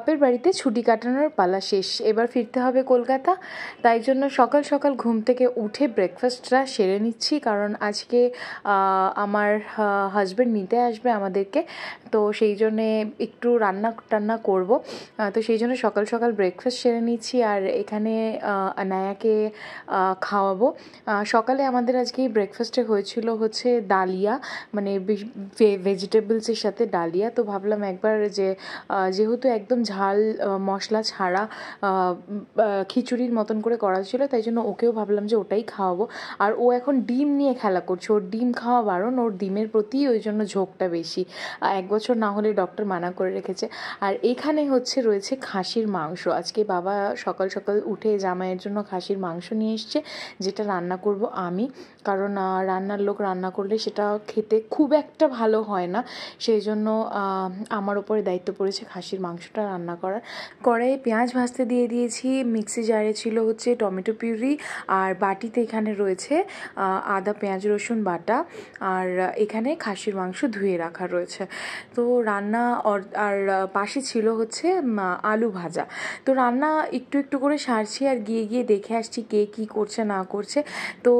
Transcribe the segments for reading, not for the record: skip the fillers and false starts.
বাপের বাড়িতে ছুটি কাটানোর পালা শেষ, এবার ফিরতে হবে কলকাতা। তাই জন্য সকাল সকাল ঘুম থেকে উঠে ব্রেকফাস্টটা সেরে নিচ্ছি, কারণ আজকে আমার হাজব্যান্ড নিতে আসবে আমাদেরকে, তো সেই জন্যে একটু রান্না টান্না করবো। তো সেই জন্য সকাল সকাল ব্রেকফাস্ট সেরে নিচ্ছি, আর এখানে আনায়াকে খাওয়াবো। সকালে আমাদের আজকে ব্রেকফাস্টে হয়েছিল হচ্ছে ডালিয়া, মানে ভেজিটেবলসের সাথে ডালিয়া। তো ভাবলাম একবার যেহেতু একদম ঝাল মশলা ছাড়া খিচুড়ির মতন করে করা ছিল, তাই জন্য ওকেও ভাবলাম যে ওটাই খাওয়াবো। আর ও এখন ডিম নিয়ে খেলা করছে, ওর ডিম খাওয়া বারণ, ওর ডিমের প্রতি ওই জন্য ঝোঁকটা বেশি। 1 বছর না হলে ডক্টর মানা করে রেখেছে। আর এখানে রয়েছে খাসির মাংস। আজকে বাবা সকাল সকাল উঠে জামাইয়ের জন্য খাসির মাংস নিয়ে এসছে, যেটা রান্না করব আমি, কারণ রান্নার লোক রান্না করলে সেটা খেতে খুব একটা ভালো হয় না। সেই জন্য আমার ওপরে দায়িত্ব পড়েছে খাসির মাংসটা রান্না করার। কড়াইয়ে পেঁয়াজ ভাজতে দিয়ে দিয়েছি, মিক্সি জারে ছিল হচ্ছে টমেটো পিউরি, আর বাটিতে এখানে রয়েছে আদা পেঁয়াজ রসুন বাটা, আর এখানে খাসির মাংস ধুয়ে রাখা রয়েছে। তো রান্না আর পাশে ছিল হচ্ছে আলু ভাজা। তো রান্না একটু একটু করে সারছি, আর গিয়ে গিয়ে দেখে আসছি কে কী করছে না করছে। তো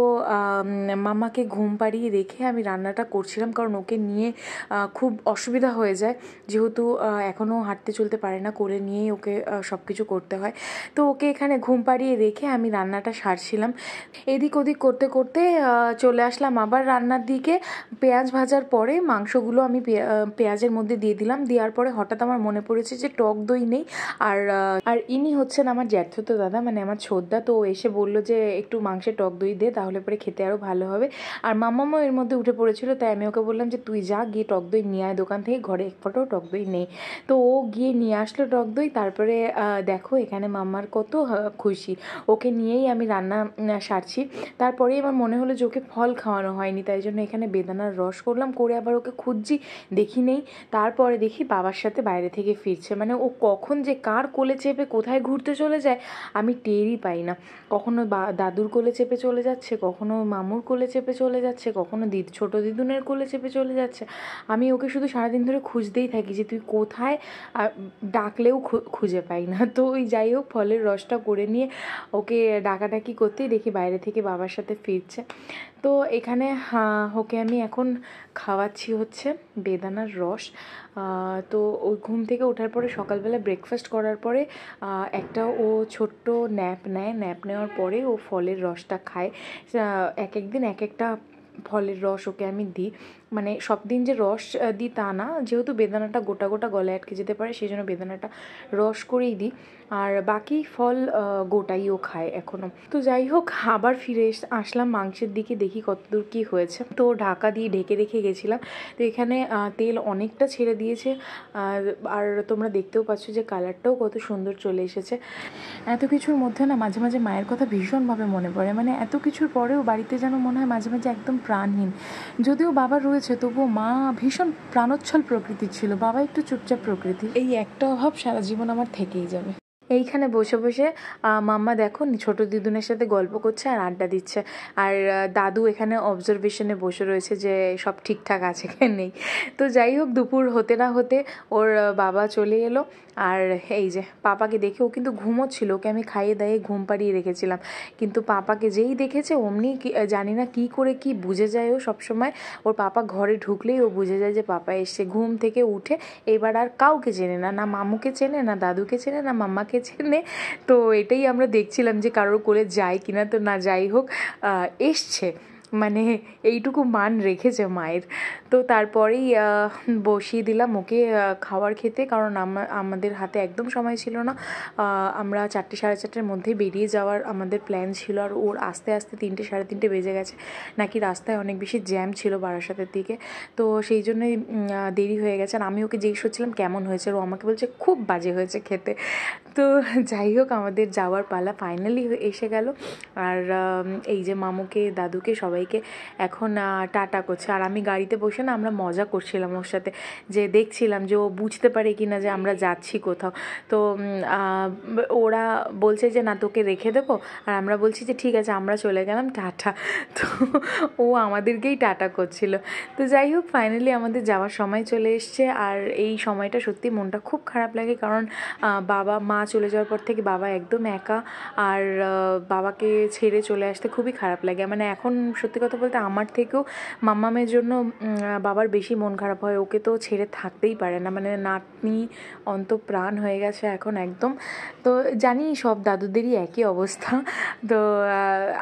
মামাকে ঘুম পাড়িয়ে রেখে আমি রান্নাটা করছিলাম, কারণ ওকে নিয়ে খুব অসুবিধা হয়ে যায়, যেহেতু এখনও হাঁটতে চলতে পারে না, কোলে নিয়েই ওকে সব কিছু করতে হয়। তো ওকে এখানে ঘুম পাড়িয়ে রেখে আমি রান্নাটা সারছিলাম। এদিক ওদিক করতে করতে চলে আসলাম আবার রান্নার দিকে। পেঁয়াজ ভাজার পরে মাংসগুলো আমি পেঁয়াজের মধ্যে দিয়ে দিলাম। দেওয়ার পরে হঠাৎ আমার মনে পড়েছে যে টক দই নেই, আর ইনি হচ্ছেন আমার জ্যাঠতো দাদা, মানে আমার ছোটদা। তো এসে বলল যে একটু মাংসে টক দই দে, তাহলে পরে খেতে আরও ভালো হবে। আর মামামও এর মধ্যে উঠে পড়েছিল, তাই আমি ওকে বললাম যে তুই যা গিয়ে টক দই নিয়ে আয় দোকান থেকে, ঘরে এক ফোঁটাও টক দই নেই। তো ও গিয়ে নিয়ে আসলো টক দই। তারপরে দেখো এখানে মাম্মার কত খুশি, ওকে নিয়েই আমি রান্না সারছি। তারপরেই আমার মনে হলো যে ওকে ফল খাওয়ানো হয়নি, তাই জন্য এখানে বেদানার রস করলাম, করে আবার ওকে খুঁজছি, দেখি নেই। তারপরে দেখি বাবার সাথে বাইরে থেকে ফিরছে, মানে ও কখন যে কার কোলে চেপে কোথায় ঘুরতে চলে যায় আমি টেরই পাই না। কখনো দাদুর কোলে চেপে চলে যাচ্ছে, কখনো মামুর কোলে চেপে চলে যাচ্ছে, কখনো ছোটো দিদুনের কোলে চেপে চলে যাচ্ছে। আমি ওকে শুধু সারাদিন ধরে খুঁজতেই থাকি যে তুই কোথায়, ডাকলেও খুঁজে পাই না। তো ওই যাই হোক, ফলের রসটা করে নিয়ে ওকে ডাকাডাকি করতেই দেখি বাইরে থেকে বাবার সাথে ফিরছে। তো এখানে ওকে আমি এখন খাওয়াচ্ছি হচ্ছে বেদানার রস। তো ওই ঘুম থেকে ওঠার পরে সকালবেলা ব্রেকফাস্ট করার পরে একটা ও ছোট্ট ন্যাপ নেয়, ন্যাপ নেওয়ার পরে ও ফলের রসটা খায়। এক একদিন এক একটা ফলের রস ওকে আমি দিই, মানে সব দিন যে রস দিই তা না, যেহেতু বেদানাটা গোটা গোটা গলায় আটকে যেতে পারে, সেই জন্য বেদানাটা রস করেই দিই, আর বাকি ফল গোটাই ও খায় এখনও। তো যাই হোক, আবার ফিরে আসলাম মাংসের দিকে, দেখি কতদূর কী হয়েছে। তো ঢাকা দিয়ে ঢেকে রেখে গেছিলাম। তো এখানে তেল অনেকটা ছেড়ে দিয়েছে, আর তোমরা দেখতেও পাচ্ছ যে কালারটাও কত সুন্দর চলে এসেছে। এত কিছুর মধ্যে না মাঝে মাঝে মায়ের কথা ভীষণভাবে মনে পড়ে, মানে এত কিছুর পরেও বাড়িতে যেন মনে হয় মাঝে মাঝে একদম প্রাণহীন। যদিও বাবা রয়েছে, তবুও মা ভীষণ প্রাণোচ্ছল প্রকৃতির ছিল, বাবা একটু চুপচাপ প্রকৃতি। এই একটা অভাব সারা জীবন আমার থেকেই যাবে। এইখানে বসে বসে মাম্মা দেখো ছোটো দিদুনের সাথে গল্প করছে আর আড্ডা দিচ্ছে, আর দাদু এখানে অবজারভেশনে বসে রয়েছে যে সব ঠিকঠাক আছে কি নেই। তো যাই হোক, দুপুর হতে না হতে ওর বাবা চলে এলো, আর এই যে পাপাকে দেখে ও কিন্তু ঘুমোচ্ছিল, ওকে আমি খাইয়ে দাইয়ে ঘুম পাড়িয়ে রেখেছিলাম, কিন্তু পাপাকে যেই দেখেছে অমনি জানি না কী করে কি বুঝে যায় ও সবসময়, ওর পাপা ঘরে ঢুকলেই ও বুঝে যায় যে পাপা এসছে। ঘুম থেকে উঠে এবার আর কাউকে চেনে না, না মামুকে চেনে, না দাদুকে চেনে, না মাম্মাকে চেনে। তো এটাই আমরা দেখছিলাম যে কারোর কোলে যায় কিনা। তো না, যাই হোক, এসছে, মানে এইটুকু মান রেখেছে মায়ের। তো তারপরেই বসিয়ে দিলাম ওকে খাবার খেতে, কারণ আমাদের হাতে একদম সময় ছিল না। আমরা 4টে সাড়ে 4টের মধ্যেই বেরিয়ে যাওয়ার আমাদের প্ল্যান ছিল, আর ওর আস্তে আস্তে 3টে সাড়ে 3টে বেজে গেছে, নাকি রাস্তায় অনেক বেশি জ্যাম ছিল বারাসাতের দিকে। তো সেই জন্যই দেরি হয়ে গেছে। আর আমি ওকে জিজ্ঞেস করছিলাম কেমন হয়েছে, ও আমাকে বলছে খুব বাজে হয়েছে খেতে। তো যাই হোক, আমাদের যাওয়ার পালা ফাইনালি এসে গেল, আর এই যে মামুকে দাদুকে সবাইকে এখন টাটা করছে, আর আমি গাড়িতে বসে বসে না আমরা মজা করছিলাম ওর সাথে, যে দেখছিলাম যে ও বুঝতে পারে কি না যে আমরা যাচ্ছি কোথাও। তো ওরা বলছে যে না তোকে রেখে দেবো, আর আমরা বলছি যে ঠিক আছে আমরা চলে গেলাম, টাটা। তো ও আমাদেরকেই টাটা করছিল। তো যাই হোক, ফাইনালি আমাদের যাওয়ার সময় চলে এসছে। আর এই সময়টা সত্যি মনটা খুব খারাপ লাগে, কারণ বাবা মা চলে যাওয়ার পর থেকে বাবা একদম একা, আর বাবাকে ছেড়ে চলে আসতে খুবই খারাপ লাগে। মানে এখন সত্যি কথা বলতে আমার থেকেও মাম্মামের জন্য বাবার বেশি মন খারাপ হয়, ওকে তো ছেড়ে থাকতেই পারে না, মানে নাতনি অন্তঃপ্রাণ হয়ে গেছে এখন একদম। তো জানি সব দাদুদেরই একই অবস্থা। তো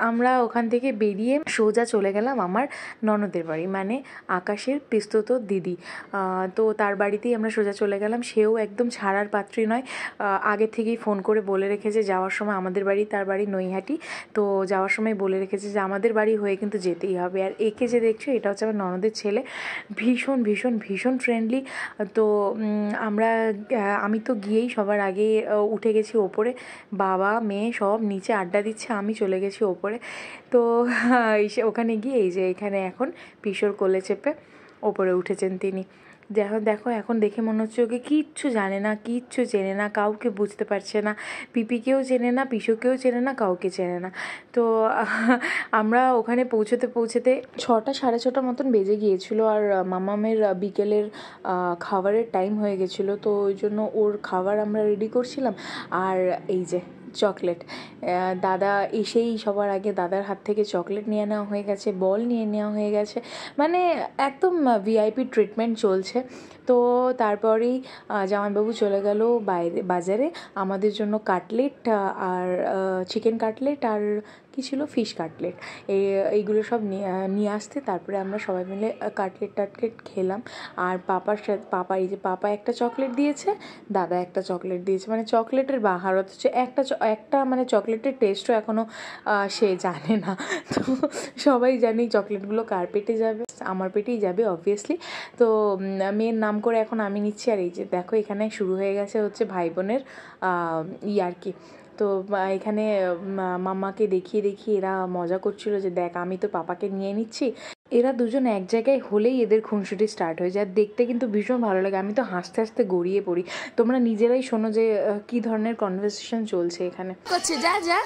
আমরা ওখান থেকে বেরিয়ে সোজা চলে গেলাম আমার ননদের বাড়ি, মানে আকাশের পিস্তত দিদি। তো তার বাড়িতেই আমরা সোজা চলে গেলাম। সেও একদম ছাড়ার পাত্রী নয়, আগে থেকেই ফোন করে বলে রেখেছে যাওয়ার সময়, আমাদের বাড়ি তার বাড়ি নৈহাটি, তো যাওয়ার সময় বলে রেখেছে যে আমাদের বাড়ি হয়ে কিন্তু যেতেই হবে। আর একে যে দেখছো এটা হচ্ছে আমার ননদের ছেলে, ভীষণ ভীষণ ভীষণ ফ্রেন্ডলি। তো আমি তো গিয়েই সবার আগে উঠে গেছি ওপরে, বাবা মেয়ে সব নিচে আড্ডা দিচ্ছে, আমি চলে গেছি ওপরে। তো ওখানে গিয়ে এই যে এখানে এখন পিশোর কোলে চেপে ওপরে উঠেছেন তিনি। দেখো এখন দেখে মনে হচ্ছে ওকে কিচ্ছু জানে না, কিচ্ছু চেনে না, কাউকে বুঝতে পারছে না, পিপিকেও চেনে না, পিসোকেও চেনে না, কাউকে চেনে না। তো আমরা ওখানে পৌঁছতে 6টা 6:30 মতন বেজে গিয়েছিলো। আর মামামের বিকেলের খাবারের টাইম হয়ে গেছিলো, তো ওই জন্য ওর খাবার আমরা রেডি করছিলাম। আর এই যে চকলেট, দাদা এসেই সবার আগে দাদার হাত থেকে চকলেট নিয়ে নেওয়া হয়ে গেছে, বল নিয়ে নেওয়া হয়ে গেছে, মানে একদম ভিআইপি ট্রিটমেন্ট চলছে। তো তারপরেই জামাইবাবু চলে গেল বাজারে আমাদের জন্য কাটলেট আর চিকেন কাটলেট আর কী ছিল ফিশ কাটলেট, এইগুলো সব নিয়ে আসতে। তারপরে আমরা সবাই মিলে কাটলেট খেলাম। আর পাপা এই যে পাপা একটা চকলেট দিয়েছে, দাদা একটা চকলেট দিয়েছে, মানে চকলেটের বাহার, অথচ একটা মানে চকলেটের টেস্টও এখনও সে জানে না। তো সবাই জানি চকলেটগুলো কার পেটে যাবে, আমার পেটেই যাবে অবভিয়াসলি। তো মেয়ের নাম করে এখন আমি নিচ্ছি। আর এই যে দেখো এখানে শুরু হয়ে গেছে হচ্ছে ভাই বোনের ইয়ার্কি। তো এখানে মাম্মাকে দেখিয়ে এরা মজা করছিল যে দেখ আমি তো পাপাকে নিয়ে নিচ্ছি। এরা দুজন এক জায়গায় হলেই এদের খুনসুটি স্টার্ট হয়ে যায়, দেখতে কিন্তু ভীষণ ভালো লাগে। আমি তো হাসতে হাসতে গড়িয়ে পড়ি, তোমরা নিজেরাই শোনো যে কী ধরনের কনভারসেশন চলছে এখানে। যা যা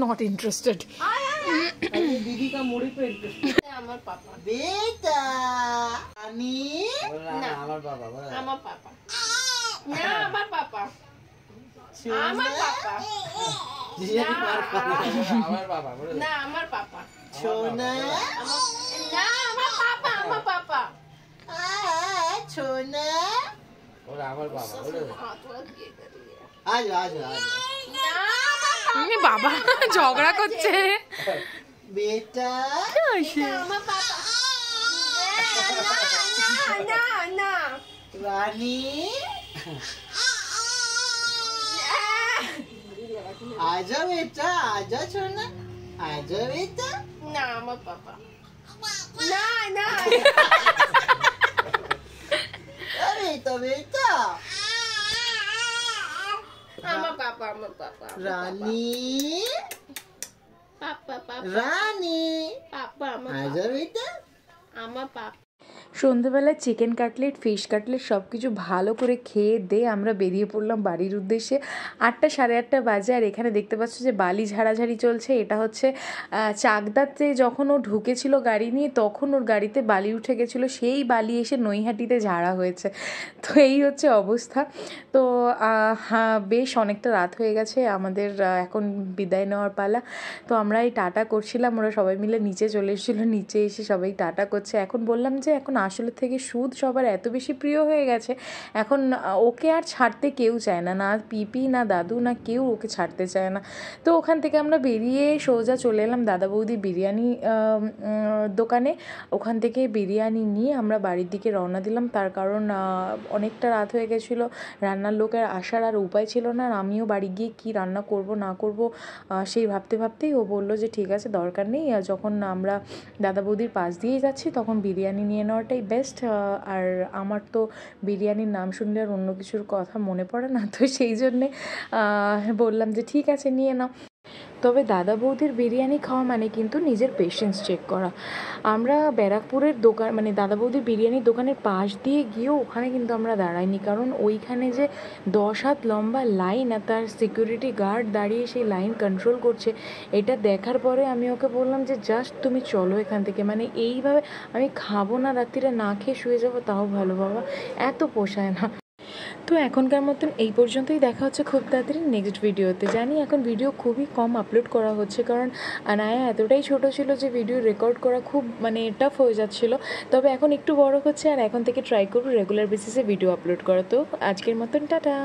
नॉट इंटरेस्टेड। दीदी का मुड़ी पे इंटरेस्टेड। আমার পাপা बेटा रानी না আমার বাবা আমার পাপা না আমার পাপা আমার পাপা জিজানি মার খাবে আমার বাবা বলে না আমার পাপা সোনা না আমার পাপা সোনা ওরা আমার বাবা বলে আজ না বাবা ঝগড়া করছে बेटा আমার পাপা না না रानी आजा बेटा आजा सोना आजा बेटा না আমার পাপা না না बेटा बेटा আমার পাপা रानी পাপা পাপা रानी পাপা আমার आजा बेटा আমার পাপা। সন্ধেবেলায় চিকেন কাটলেট ফিশ কাটলেট সব কিছু ভালো করে খেয়ে দিয়ে আমরা বেরিয়ে পড়লাম বাড়ির উদ্দেশ্যে। 8টা 8:30 বাজে। আর এখানে দেখতে পাচ্ছ যে বালি ঝাড়াঝাড়ি চলছে। এটা হচ্ছে চাকদাতে যখন ও ঢুকেছিল গাড়ি নিয়ে, তখন ওর গাড়িতে বালি উঠে গেছিলো, সেই বালি এসে নৈহাটিতে ঝাড়া হয়েছে। তো এই হচ্ছে অবস্থা। তো হ্যাঁ, বেশ অনেকটা রাত হয়ে গেছে, আমাদের এখন বিদায় নেওয়ার পালা। তো আমরা এই টাটা করছিলাম, ওরা সবাই মিলে নিচে চলে এসেছিলো, নিচে এসে সবাই টাটা করছে। এখন বললাম যে এখন আসলে থেকে সুদ সবার এত বেশি প্রিয় হয়ে গেছে, এখন ওকে আর ছাড়তে কেউ চায় না, না পিপি না দাদু না কেউ ওকে ছাড়তে চায় না। তো ওখান থেকে আমরা বেরিয়ে সোজা চলে এলাম দাদা বৌদি বিরিয়ানি দোকানে। ওখান থেকে বিরিয়ানি নিয়ে আমরা বাড়ির দিকে রওনা দিলাম, তার কারণ অনেকটা রাত হয়ে গেছিলো, রান্নার লোকের আসার আর উপায় ছিল না। আর আমিও বাড়ি গিয়ে কী রান্না করব না করব সেই ভাবতেই ও বললো যে ঠিক আছে দরকার নেই, যখন আমরা দাদা বৌদির পাশ দিয়েই যাচ্ছি তখন বিরিয়ানি নিয়ে নেওয়াটা খাওয়াটাই বেস্ট। আর আমার তো বিরিয়ানির নাম শুনলে আর অন্য কিছুর কথা মনে পড়ে না, তো সেই জন্যে বললাম যে ঠিক আছে নিয়ে নাও। তবে দাদা বৌদির বিরিয়ানি খাওয়া মানে কিন্তু নিজের পেশেন্স চেক করা। আমরা ব্যারাকপুরের দোকান মানে দাদা বৌদির বিরিয়ানির দোকানের পাশ দিয়ে গিয়েও ওখানে কিন্তু আমরা দাঁড়াইনি, কারণ ওইখানে যে 10 হাত লম্বা লাইন আর তার সিকিউরিটি গার্ড দাঁড়িয়ে সেই লাইন কন্ট্রোল করছে, এটা দেখার পরে আমি ওকে বললাম যে জাস্ট তুমি চলো এখান থেকে, মানে এইভাবে আমি খাবো না, রাত্রিরে না খেয়ে শুয়ে যাবো তাও ভালো বাবা, এত পোষায় না। তো এখনকার মতন এই পর্যন্তই, দেখা হচ্ছে খুব তাড়াতাড়ি নেক্সট ভিডিওতে। জানি এখন ভিডিও খুবই কম আপলোড করা হচ্ছে, কারণ আনায়া এতটাই ছোট ছিল যে ভিডিও রেকর্ড করা খুব মানে টাফ হয়ে যাচ্ছিলো। তবে এখন একটু বড় হচ্ছে আর এখন থেকে ট্রাই করবো রেগুলার বেসিসে ভিডিও আপলোড করা। তো আজকের মতন টাটা।